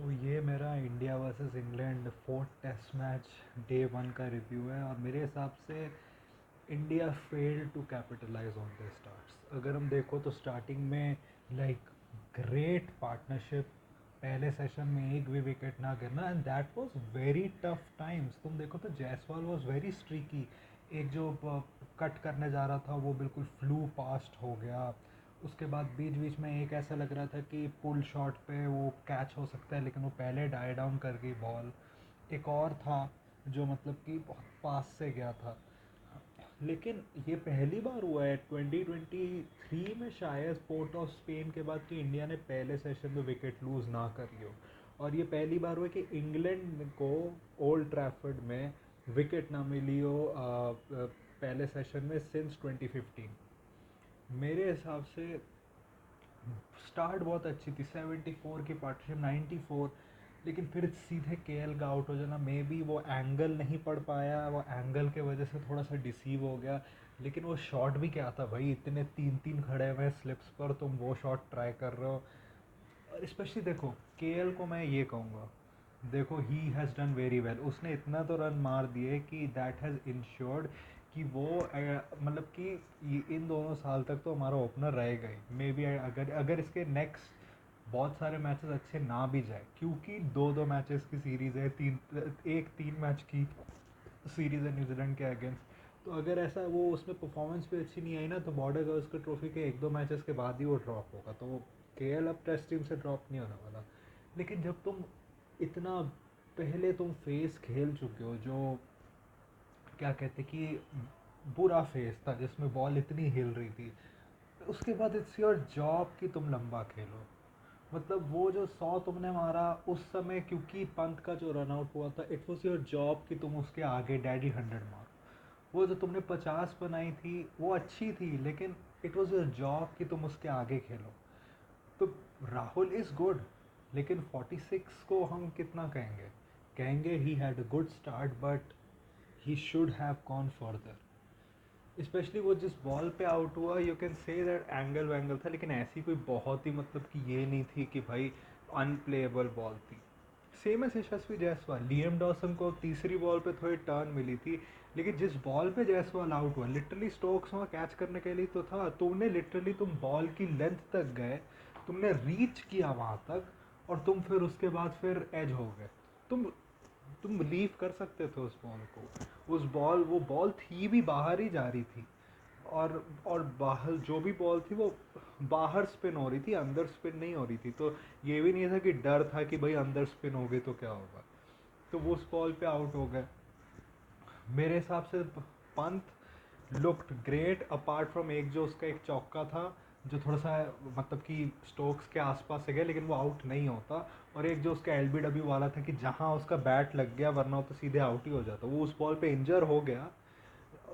तो ये मेरा India versus England fourth test match day one का रिव्यू है और मेरे हिसाब से India failed to capitalise on the starts. अगर हम देखो तो स्टार्टिंग में लाइक ग्रेट पार्टनरशिप, पहले सेशन में एक भी विकेट ना गिरना and that was very tough times. तुम देखो तो जायसवाल वाज वेरी स्ट्रीकी। एक जो कट करने जा रहा था वो बिल्कुल फ्लू पास्ट हो गया। उसके बाद बीच बीच में एक ऐसा लग रहा था कि पुल शॉट पे वो कैच हो सकता है, लेकिन वो पहले डाई डाउन कर गई बॉल। एक और था जो मतलब कि बहुत पास से गया था। लेकिन ये पहली बार हुआ है 2023 में शायद पोर्ट ऑफ स्पेन के बाद कि इंडिया ने पहले सेशन में विकेट लूज़ ना करी हो। और ये पहली बार हुआ कि इंग्लैंड को ओल्ड ट्रैफर्ड में विकेट ना मिली हो पहले सेशन में सिंस 2015। मेरे हिसाब से स्टार्ट बहुत अच्छी थी, 74 की पार्टनरशिप, 94। लेकिन फिर सीधे केएल का आउट हो जाना, मे बी वो एंगल नहीं पढ़ पाया, वो एंगल के वजह से थोड़ा सा डिसीव हो गया। लेकिन वो शॉट भी क्या था भाई, इतने तीन तीन खड़े हुए स्लिप्स पर तुम वो शॉट ट्राई कर रहे हो। और स्पेशली देखो केएल को मैं ये कहूँगा, देखो he has done very well. उसने इतना तो रन मार दिए कि दैट हैज़ इंश्योर्ड कि वो मतलब कि इन दोनों साल तक तो हमारा ओपनर रहेगा ही। मे बी अगर अगर इसके नेक्स्ट बहुत सारे मैचेस अच्छे ना भी जाए, क्योंकि दो दो मैचेस की सीरीज़ है, एक 3 मैच की सीरीज़ है न्यूजीलैंड के अगेंस्ट। तो अगर ऐसा वो उसमें परफॉर्मेंस भी अच्छी नहीं आई ना, तो बॉर्डर गावस्कर ट्रॉफी के एक दो मैचेस के बाद ही वो ड्रॉप होगा। तो केएल अब टेस्ट टीम से ड्रॉप नहीं होने वाला। लेकिन जब तुम इतना पहले तुम फेस खेल चुके हो, जो क्या कहते कि बुरा फेस था जिसमें बॉल इतनी हिल रही थी, उसके बाद इट्स योर जॉब कि तुम लंबा खेलो। मतलब वो जो 100 तुमने मारा उस समय, क्योंकि पंत का जो रन आउट हुआ था, इट वॉज योर जॉब कि तुम उसके आगे डैडी 100 मारो। वो जो तुमने 50 बनाई थी वो अच्छी थी, लेकिन इट वॉज योर जॉब कि तुम उसके आगे खेलो। तो राहुल इज़ गुड, लेकिन 46 को हम कितना कहेंगे? कहेंगे he had a good start but he should have gone further. Specially वो जिस बॉल पे आउट हुआ, you can say that angle wangle था, लेकिन ऐसी कोई बहुत ही मतलब कि ये नहीं थी कि भाई अनप्लेएबल बॉल थी। सेम है यशस्वी जायसवाल, लियम डॉसन को तीसरी बॉल पे थोड़ी टर्न मिली थी, लेकिन जिस बॉल पे जायसवाल आउट हुआ, लिटरली स्टोक्स वहाँ कैच करने के लिए तो था। तुमने लिटरली तुम बॉल की लेंथ तक गए, तुमने रीच किया वहाँ तक, और तुम फिर उसके बाद फिर एज हो गए। तुम तुम लीव कर सकते थे उस बॉल को। उस बॉल वो बॉल थी भी बाहर ही जा रही थी। और बाहर जो भी बॉल थी वो बाहर स्पिन हो रही थी, अंदर स्पिन नहीं हो रही थी। तो ये भी नहीं था कि डर था कि भाई अंदर स्पिन हो गई तो क्या होगा। तो वो उस बॉल पे आउट हो गए। मेरे हिसाब से Pant looked great apart from एक जो उसका एक चौका था जो थोड़ा सा मतलब कि स्टोक्स के आसपास से गया, लेकिन वो आउट नहीं होता। और एक जो उसका एलबीडब्ल्यू वाला था कि जहाँ उसका बैट लग गया, वरना वो तो सीधे आउट ही हो जाता, वो उस बॉल पे इंजर हो गया।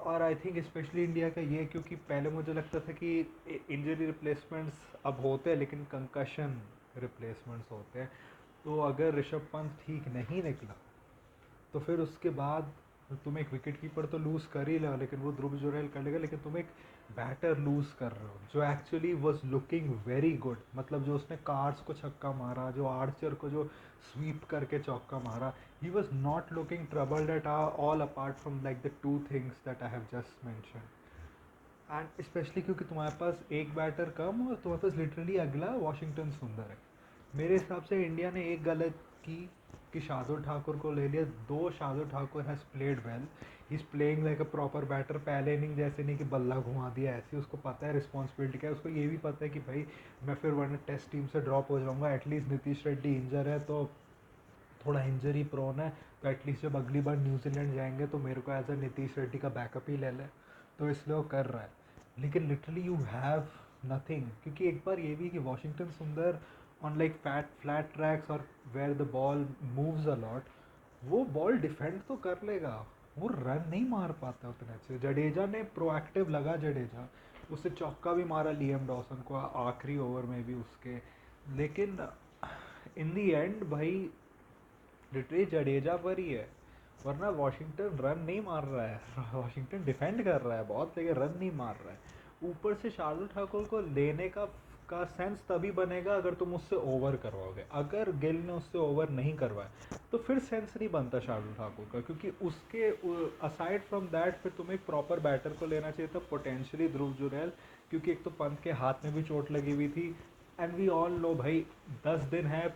और आई थिंक स्पेशली इंडिया का ये, क्योंकि पहले मुझे लगता था कि इंजरी रिप्लेसमेंट्स अब होते हैं, लेकिन कंकशन रिप्लेसमेंट्स होते हैं। तो अगर ऋषभ पंत ठीक नहीं निकला तो फिर उसके बाद तुम एक विकेट कीपर तो लूज़ कर ही लो, लेकिन वो ध्रुव जुरैल कर लेगा, लेकिन तुम एक बैटर लूज़ कर रहे हो जो actually was looking very good. मतलब जो उसने कार्स को छक्का मारा, जो आर्चर को जो स्वीप करके चौका मारा, he was not looking troubled at all apart from like the two things that I have just mention. And specially क्योंकि तुम्हारे पास एक बैटर कम और तुम्हारे पास लिटरली अगला वॉशिंगटन सुंदर है। मेरे हिसाब से इंडिया ने एक गलत की कि शार्दुल ठाकुर को ले लिया। Though Shardul Thakur has played well, he is playing like a proper batter. पहले इनिंग जैसे नहीं कि बल्ला घुमा दिया ऐसे, उसको पता है रिस्पॉन्सिबिलिटी क्या है। उसको ये भी पता है कि भाई मैं फिर वरना टेस्ट टीम से ड्रॉप हो जाऊंगा। एटलीस्ट नीतीश रेड्डी इंजर है तो थोड़ा इंजरी प्रोन है, तो एटलीस्ट जब अगली बार न्यूजीलैंड जाएंगे तो मेरे को एज अ नीतीश रेड्डी का बैकअप ही ले लें। तो इसलिए वो कर रहा है। लेकिन लिटरली यू हैव नथिंग, क्योंकि एक बार ये भी कि Washington Sundar on like flat tracks और where the ball moves a lot, वो बॉल डिफेंड तो कर लेगा, वो रन नहीं मार पाता उतने अच्छे। जडेजा ने प्रोएक्टिव लगा, जडेजा उससे चौका भी मारा लियम डॉसन को आखिरी ओवर में भी उसके। लेकिन इन दी एंड भाई लिटरली जडेजा पर ही है, वरना वॉशिंगटन रन नहीं मार रहा है। वॉशिंगटन डिफेंड कर रहा है बहुत, लेकिन रन नहीं मार रहा है। ऊपर से शार्दुल ठाकुर को लेने का का सेंस तभी बनेगा अगर तुम उससे ओवर करवाओगे। अगर गिल ने उससे ओवर नहीं करवाया तो फिर सेंस नहीं बनता शार्दुल ठाकुर का, क्योंकि उसके असाइड फ्रॉम दैट फिर तुम्हें एक प्रॉपर बैटर को लेना चाहिए था, पोटेंशियली ध्रुव जुरैल, क्योंकि एक तो पंत के हाथ में भी चोट लगी हुई थी। एंड वी ऑल नो भाई 10 दिन है,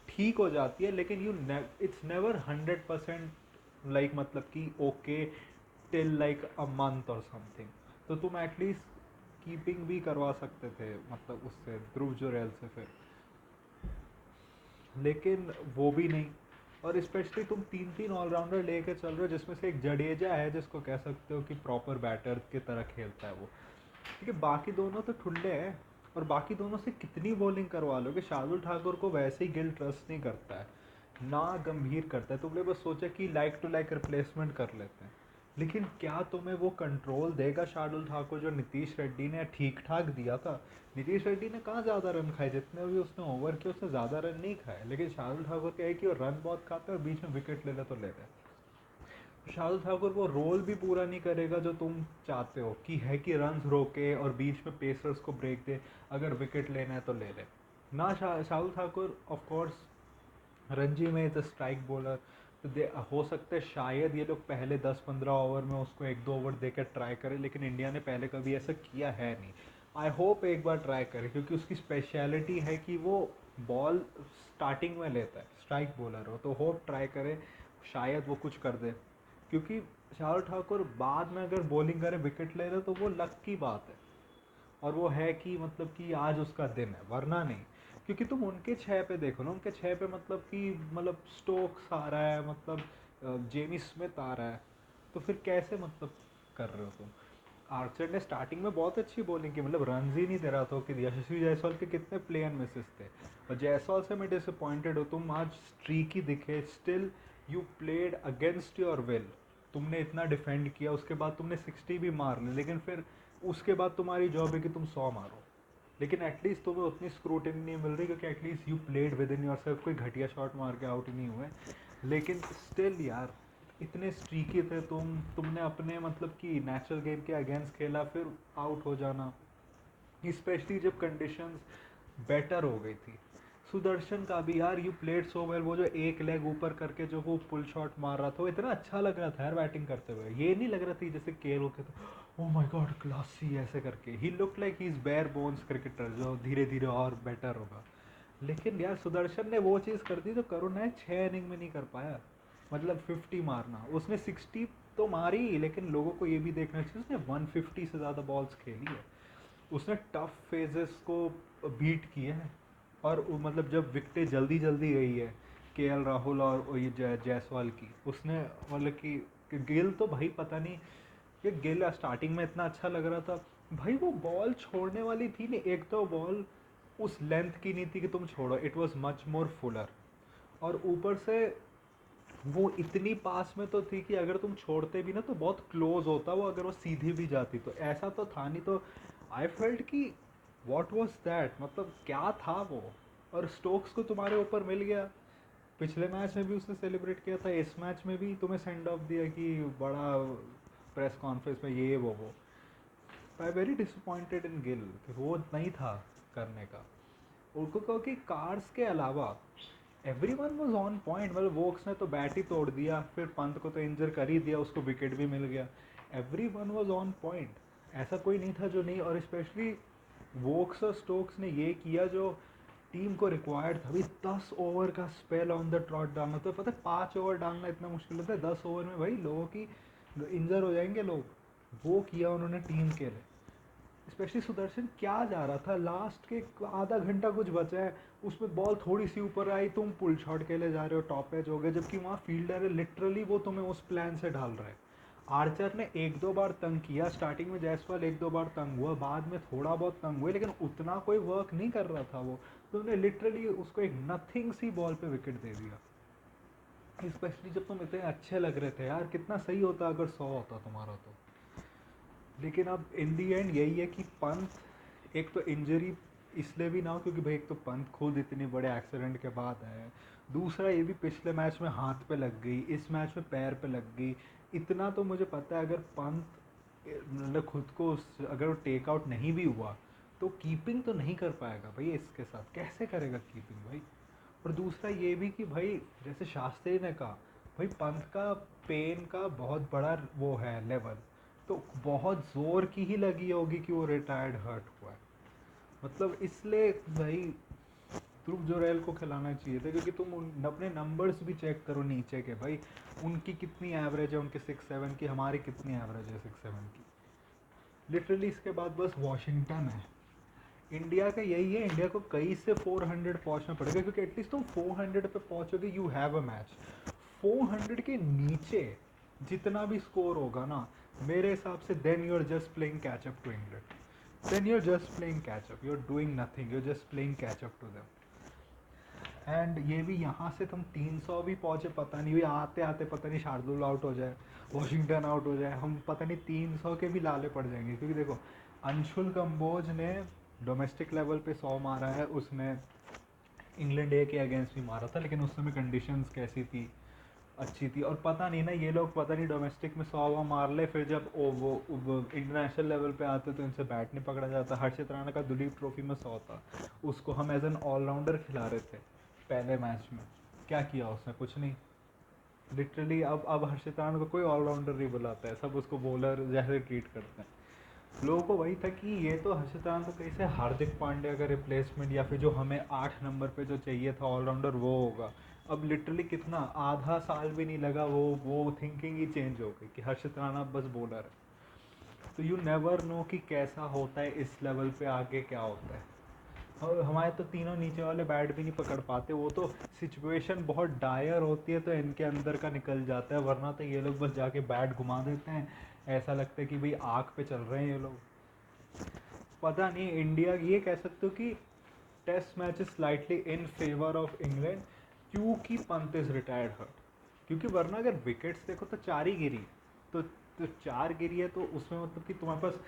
ठीक हो जाती है, लेकिन इट्स नेवर 100% लाइक मतलब कि okay till like a month और समथिंग। तो तुम एटलीस्ट कीपिंग भी करवा सकते थे मतलब उससे ध्रुव जुरैल से फिर, लेकिन वो भी नहीं। और स्पेशली तुम तीन तीन ऑलराउंडर लेके चल रहे हो, जिसमें से एक जडेजा है जिसको कह सकते हो कि प्रॉपर बैटर की तरह खेलता है वो, क्योंकि बाकी दोनों तो ठुल्ले हैं। और बाकी दोनों से कितनी बॉलिंग करवा लोगे, शार्दुल ठाकुर को वैसे ही गिल ट्रस्ट नहीं करता है, ना गंभीर करता है। तुमने बस सोचा कि लाइक टू लाइक रिप्लेसमेंट कर लेते हैं, लेकिन क्या तुम्हें वो कंट्रोल देगा शार्दुल ठाकुर जो नीतीश रेड्डी ने ठीक ठाक दिया था। नीतीश रेड्डी ने कहाँ ज़्यादा रन खाए, जितने भी उसने ओवर किए उसने ज़्यादा रन नहीं खाए, लेकिन शार्दुल ठाकुर क्या है कि वो रन बहुत खाते हैं और बीच में विकेट ले ले तो ले ले। शार्दुल ठाकुर वो रोल भी पूरा नहीं करेगा जो तुम चाहते हो कि है कि रन रोके और बीच में पेसर्स को ब्रेक दे, अगर विकेट लेना है तो ले ले ना। शार्दुल ठाकुर ऑफ कोर्स रणजी में इज अ स्ट्राइक बॉलर, तो हो सकता है शायद ये लोग पहले 10-15 ओवर में उसको 1-2 ओवर देकर ट्राई करें, लेकिन इंडिया ने पहले कभी ऐसा किया है नहीं। आई होप एक बार ट्राई करे, क्योंकि उसकी स्पेशलिटी है कि वो बॉल स्टार्टिंग में लेता है, स्ट्राइक बॉलर हो, तो होप ट्राई करे, शायद वो कुछ कर दे। क्योंकि शार्दुल ठाकुर बाद में अगर बॉलिंग करे विकेट ले रहे तो वो लक की बात है, और वो है कि मतलब कि आज उसका दिन है, वरना नहीं। क्योंकि तुम उनके 6 पे देखो ना, उनके 6 पे मतलब कि मतलब स्टोक्स आ रहा है, मतलब जेमी स्मिथ आ रहा है, तो फिर कैसे मतलब कर रहे हो तुम। आर्चर ने स्टार्टिंग में बहुत अच्छी बॉलिंग की, मतलब रन ही नहीं दे रहा था कि यशस्वी जायसवाल के कितने प्ले एंड मिसेस थे। और जायसवाल से मैं डिसअपॉइंटेड हूँ, तुम आज स्ट्रीकी दिखे, still you played against your will. तुमने इतना डिफेंड किया, उसके बाद तुमने 60 भी मार ली, लेकिन फिर उसके बाद तुम्हारी जॉब है कि तुम 100 मारो, लेकिन एटलीस्ट तुम्हें उतनी स्क्रूटनी नहीं मिल रही, क्योंकि at least you played with in your self, कोई घटिया शॉट मार के आउट नहीं हुए। लेकिन स्टिल यार इतने स्ट्रीकी थे तुमने अपने मतलब कि नेचुरल गेम के अगेंस्ट खेला, फिर आउट हो जाना, स्पेशली जब कंडीशंस बेटर हो गई थी। सुदर्शन का भी यार यू प्लेड सो वेल, वो जो एक लेग ऊपर करके जो वो पुल शॉट मार रहा था वो इतना अच्छा लग रहा था यार बैटिंग करते हुए, ये नहीं लग रहा था जैसे केल होके तो ओह माय गॉड क्लासी ऐसे करके, he look like he is bare bones cricketer जो धीरे धीरे और बेटर होगा। लेकिन यार सुदर्शन ने वो चीज़ कर दी जो करुण ने 6 इनिंग में नहीं कर पाया, मतलब 50 मारना। उसने 60 तो मारी, लेकिन लोगों को ये भी देखना चाहिए उसने 150 से ज़्यादा बॉल्स खेली है, उसने टफ फेजेस को बीट किए हैं। और मतलब जब विकटें जल्दी जल्दी गई है केएल राहुल और ये जायसवाल की, उसने मतलब कि गिल तो भाई पता नहीं, ये गिल स्टार्टिंग में इतना अच्छा लग रहा था, भाई वो बॉल छोड़ने वाली थी नहीं, एक तो बॉल उस लेंथ की नहीं थी कि तुम छोड़ो, it was much more Fuller. और ऊपर से वो इतनी पास में तो थी कि अगर तुम छोड़ते भी ना तो बहुत क्लोज होता वो, अगर वो सीधी भी जाती तो, ऐसा तो था नहीं। तो आई फेल्ट कि व्हाट वाज दैट, मतलब क्या था वो। और स्टोक्स को तुम्हारे ऊपर मिल गया, पिछले मैच में भी उसने सेलिब्रेट किया था, इस मैच में भी तुम्हें सेंड ऑफ दिया कि बड़ा प्रेस कॉन्फ्रेंस में ये वो। I very disappointed in Gill कि वो नहीं था करने का। उनको कहो कि कार्स के अलावा every one was on point, मतलब वोक्स ने तो बैट ही तोड़ दिया, फिर पंत को तो इंजर कर ही दिया, उसको विकेट भी मिल गया, every one was on point, ऐसा कोई नहीं था जो नहीं। और स्पेशली वोक्स और स्टोक्स ने ये किया जो टीम को रिक्वायर्ड था, भाई 10 ओवर का स्पेल ऑन द ट्रॉट डालना, तो पता है 5 ओवर डालना इतना मुश्किल होता है, 10 ओवर में भाई लोगों की इंजर हो जाएंगे लोग, वो किया उन्होंने टीम के लिए। स्पेशली सुदर्शन क्या जा रहा था, लास्ट के आधा घंटा कुछ बचा है, उसमें बॉल थोड़ी सी ऊपर आई, तुम पुल शॉट के लिए जा रहे हो, टॉप एज हो गए, जबकि वहाँ फील्डर है लिटरली वो तुम्हें उस प्लान से डाल रहा है। आर्चर ने 1-2 बार तंग किया, स्टार्टिंग में जायसवाल 1-2 बार तंग हुआ, बाद में थोड़ा बहुत तंग हुआ, लेकिन उतना कोई वर्क नहीं कर रहा था वो, तो उन्होंने लिटरली उसको एक नथिंग सी बॉल पे विकेट दे दिया। स्पेशली जब तुम इतने अच्छे लग रहे थे यार, कितना सही होता अगर 100 होता तुम्हारा तो। लेकिन अब इन दी एंड यही है कि पंत एक तो इंजरी इसलिए भी ना हो क्योंकि भाई एक तो पंत खुद इतने बड़े एक्सीडेंट के बाद है, दूसरा ये भी पिछले मैच में हाथ पे लग गई, इस मैच में पैर पे लग गई। इतना तो मुझे पता है अगर पंत मतलब खुद को अगर वो टेक आउट नहीं भी हुआ तो कीपिंग तो नहीं कर पाएगा भाई, इसके साथ कैसे करेगा कीपिंग भाई। और दूसरा ये भी कि भाई जैसे शास्त्री ने कहा, भाई पंत का पेन का बहुत बड़ा वो है लेवल, तो बहुत ज़ोर की ही लगी होगी कि वो रिटायर्ड हर्ट हुआ है। मतलब इसलिए भाई ध्रुव जोरेल को खिलाना चाहिए था, क्योंकि तुम अपने नंबर्स भी चेक करो नीचे के भाई, उनकी कितनी एवरेज है, उनके 6-7 की, हमारी कितनी एवरेज है 6-7 की। लिटरली इसके बाद बस वॉशिंगटन है। इंडिया का यही है, इंडिया को कई से 400 पहुंचना पड़ेगा, क्योंकि एटलीस्ट तुम 400 पे पहुंचोगे, यू हैव अ मैच। 400 के नीचे जितना भी स्कोर होगा ना, मेरे हिसाब से then you are just playing catch up to England, then you are just playing catch up, you are doing nothing, you are just playing catch up to them. And ये भी यहाँ से तुम 300 भी पहुँचे, पता नहीं, भी आते आते पता नहीं शार्दुल आउट हो जाए, वॉशिंगटन आउट हो जाए, हम पता नहीं 300 के भी लाले पड़ जाएंगे। क्योंकि देखो अंशुल कंबोज ने डोमेस्टिक लेवल पे 100 मारा है, उसने इंग्लैंड ए के अगेंस्ट भी मारा था, लेकिन उस समय कंडीशंस कैसी थी, अच्छी थी। और पता नहीं ना, ये लोग पता नहीं डोमेस्टिक में 100 मार ले, फिर जब वो इंटरनेशनल लेवल पे आते तो इनसे बैट नहीं पकड़ा जाता। हर्षित राणा का दुलीप ट्रॉफी में 100 था, उसको हम एज एन ऑलराउंडर खिला रहे थे पहले मैच में, क्या किया उसने, कुछ नहीं। लिटरली अब हर्षित राणा को कोई ऑलराउंडर नहीं बुलाता है, सब उसको बॉलर जैसे ट्रीट करते हैं। लोगों को वही था कि ये तो हर्षित राणा तो कैसे हार्दिक पांड्या का रिप्लेसमेंट, या फिर जो हमें 8 नंबर पे जो चाहिए था ऑलराउंडर वो होगा। अब लिटरली कितना आधा साल भी नहीं लगा, वो थिंकिंग ही चेंज हो गई कि हर्षित राणा बस बॉलर है। तो यू नेवर नो कि कैसा होता है इस लेवल पे आगे क्या होता है। और हमारे तो तीनों नीचे वाले बैट भी नहीं पकड़ पाते, वो तो सिचुएशन बहुत डायर होती है तो इनके अंदर का निकल जाता है, वरना तो ये लोग बस जाके बैट घुमा देते हैं, ऐसा लगता है कि भाई आग पे चल रहे हैं ये लोग। पता नहीं, इंडिया ये कह सकते हो कि test match is slightly in favour of England, क्योंकि पंत इज रिटायर्ड हर्ट। क्योंकि वरना अगर विकेट्स देखो तो 4 ही गिरी, तो 4 गिरी है, तो उसमें मतलब कि तुम्हारे पास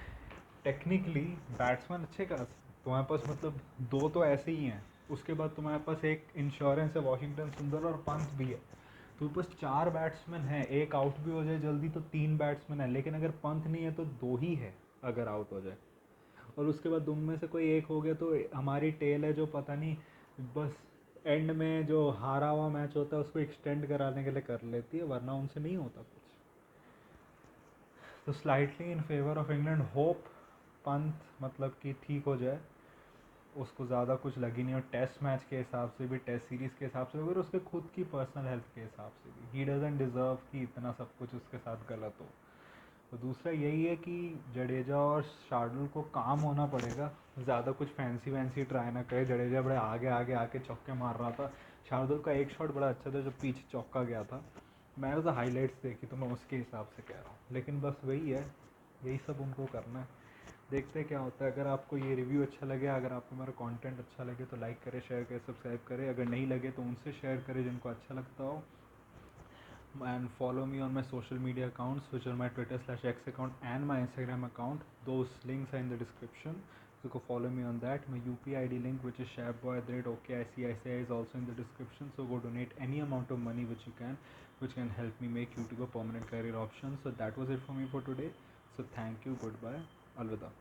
टेक्निकली बैट्समैन अच्छे खास, तुम्हारे पास मतलब 2 तो ऐसे ही हैं, उसके बाद तुम्हारे पास एक इंश्योरेंस है वॉशिंगटन सुंदर, और पंत भी है। तो बस 4 बैट्समैन है, एक आउट भी हो जाए जल्दी तो 3 बैट्समैन है, लेकिन अगर पंत नहीं है तो 2 ही है अगर आउट हो जाए। और उसके बाद तुम में से कोई एक हो गया तो हमारी टेल है जो पता नहीं बस एंड में जो हारा हुआ मैच होता है उसको एक्सटेंड कराने के लिए कर लेती है, वरना उनसे नहीं होता कुछ। तो slightly in favour of England, hope Pant मतलब कि ठीक हो जाए, उसको ज़्यादा कुछ लगी नहीं, और टेस्ट मैच के हिसाब से भी, टेस्ट सीरीज़ के हिसाब से, अगर उसके खुद की पर्सनल हेल्थ के हिसाब से भी, ही डजंट डिज़र्व कि इतना सब कुछ उसके साथ गलत हो। तो दूसरा यही है कि जडेजा और शार्दुल को काम होना पड़ेगा, ज़्यादा कुछ फैंसी वैंसी ट्राई ना करे। जडेजा बड़े आगे आगे आके चौके मार रहा था, शार्दुल का एक शॉट बड़ा अच्छा था जो पीछे चौका गया था, मैंने तो हाईलाइट्स देखी तो मैं उसके हिसाब से कह रहा हूँ। लेकिन बस वही है, यही सब उनको करना है, देखते हैं क्या होता है। अगर आपको ये रिव्यू अच्छा लगे, अगर आपको मेरा कंटेंट अच्छा लगे तो लाइक करें, शेयर करें, सब्सक्राइब करें। अगर नहीं लगे तो उनसे शेयर करें जिनको अच्छा लगता हो। And follow me on my social media accounts, which are my Twitter/X account and my Instagram account. Those links are in the description, so go follow me on that. My UPI ID link, which is shareboy@okicici, is also in the description, so go donate any amount of money which you can, which can help me make YouTube a permanent career option. So that was it for me for today. So thank you, goodbye, alvida.